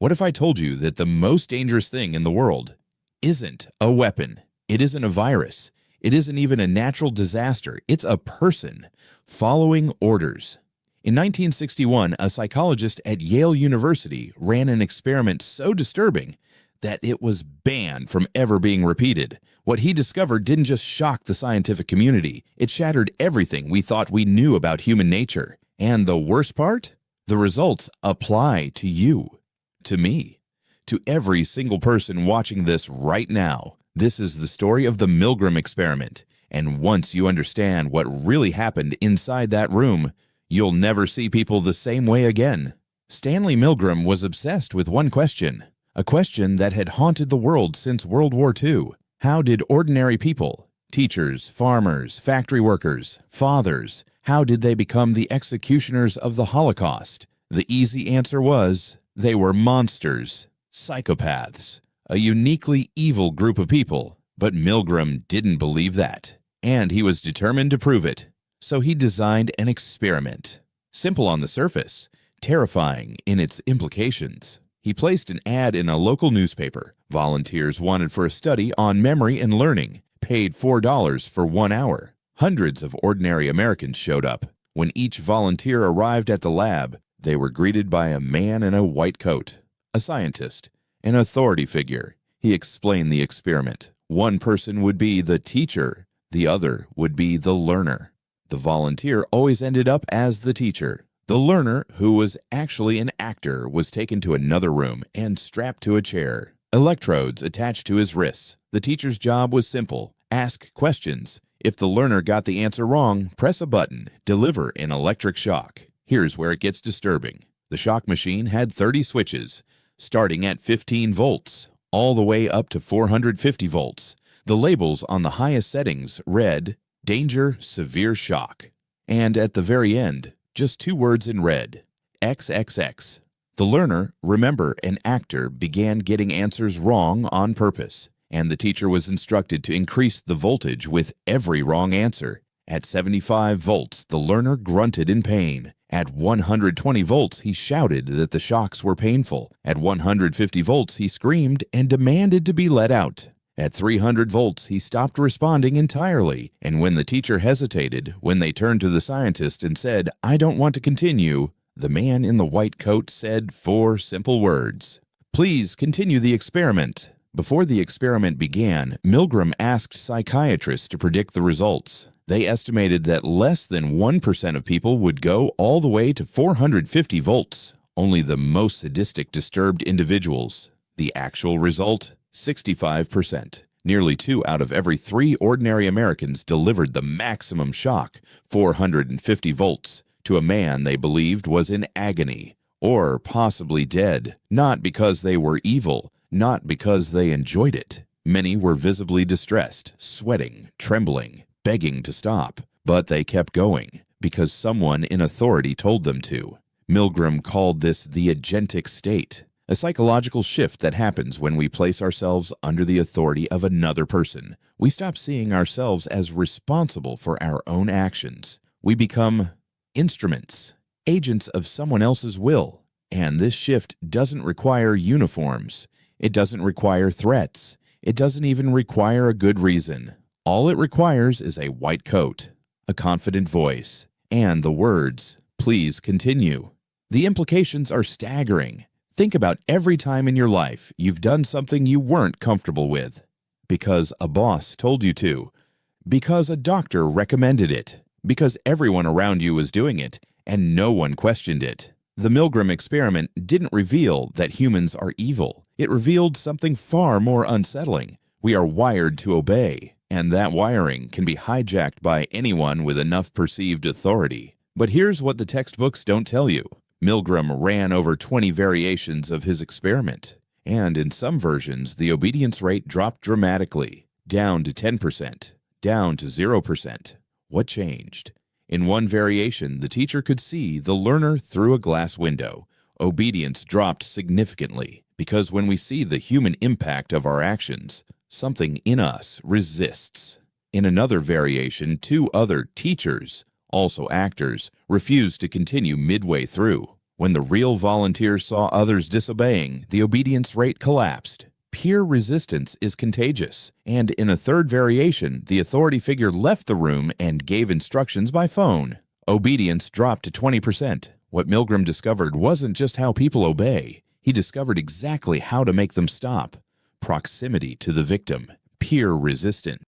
What if I told you that the most dangerous thing in the world isn't a weapon? It isn't a virus. It isn't even a natural disaster. It's a person following orders. In 1961, a psychologist at Yale University ran an experiment so disturbing that it was banned from ever being repeated. What he discovered didn't just shock the scientific community, it shattered everything we thought we knew about human nature. And the worst part? The results apply to you, to me, to every single person watching this right now. This is the story of the Milgram experiment, and once you understand what really happened inside that room, you'll never see people the same way again. Stanley Milgram was obsessed with one question, a question that had haunted the world since World War II. How did ordinary people, teachers, farmers, factory workers, fathers, how did they become the executioners of the Holocaust? The easy answer was, they were monsters, psychopaths, a uniquely evil group of people. But Milgram didn't believe that, and he was determined to prove it. So he designed an experiment. Simple on the surface, terrifying in its implications. He placed an ad in a local newspaper. Volunteers wanted for a study on memory and learning, paid $4 for 1 hour. Hundreds of ordinary Americans showed up. When each volunteer arrived at the lab, they were greeted by a man in a white coat, a scientist, an authority figure. He explained the experiment. One person would be the teacher, the other would be the learner. The volunteer always ended up as the teacher. The learner, who was actually an actor, was taken to another room and strapped to a chair. Electrodes attached to his wrists. The teacher's job was simple. Ask questions. If the learner got the answer wrong, press a button, deliver an electric shock. Here's where it gets disturbing. The shock machine had 30 switches, starting at 15 volts, all the way up to 450 volts. The labels on the highest settings read, Danger, Severe Shock. And at the very end, just 2 words in red, XXX. The learner, remember an actor, began getting answers wrong on purpose, and the teacher was instructed to increase the voltage with every wrong answer. At 75 volts, the learner grunted in pain. At 120 volts, he shouted that the shocks were painful. At 150 volts, he screamed and demanded to be let out. At 300 volts, he stopped responding entirely, and when the teacher hesitated, when they turned to the scientist and said, "I don't want to continue," the man in the white coat said 4 simple words. "Please continue the experiment." Before the experiment began, Milgram asked psychiatrists to predict the results. They estimated that less than 1% of people would go all the way to 450 volts, only the most sadistic disturbed individuals. The actual result? 65%. Nearly 2 out of every 3 ordinary Americans delivered the maximum shock, 450 volts, to a man they believed was in agony, or possibly dead, not because they were evil, not because they enjoyed it. Many were visibly distressed, sweating, trembling, begging to stop, but they kept going because someone in authority told them to. Milgram called this the agentic state, a psychological shift that happens when we place ourselves under the authority of another person. We stop seeing ourselves as responsible for our own actions. We become instruments, agents of someone else's will. And this shift doesn't require uniforms. It doesn't require threats. It doesn't even require a good reason. All it requires is a white coat, a confident voice, and the words, "Please continue." The implications are staggering. Think about every time in your life you've done something you weren't comfortable with, because a boss told you to, because a doctor recommended it, because everyone around you was doing it, and no one questioned it. The Milgram experiment didn't reveal that humans are evil. It revealed something far more unsettling. We are wired to obey, and that wiring can be hijacked by anyone with enough perceived authority. But here's what the textbooks don't tell you. Milgram ran over 20 variations of his experiment, and in some versions, the obedience rate dropped dramatically, down to 10%, down to 0%. What changed? In one variation, the teacher could see the learner through a glass window. Obedience dropped significantly, because when we see the human impact of our actions, something in us resists. In another variation, 2 other teachers, also actors, refused to continue midway through. When the real volunteers saw others disobeying, the obedience rate collapsed. Peer resistance is contagious, and in a third variation, the authority figure left the room and gave instructions by phone. Obedience dropped to 20%. What Milgram discovered wasn't just how people obey. He discovered exactly how to make them stop. Proximity to the victim, peer resistance.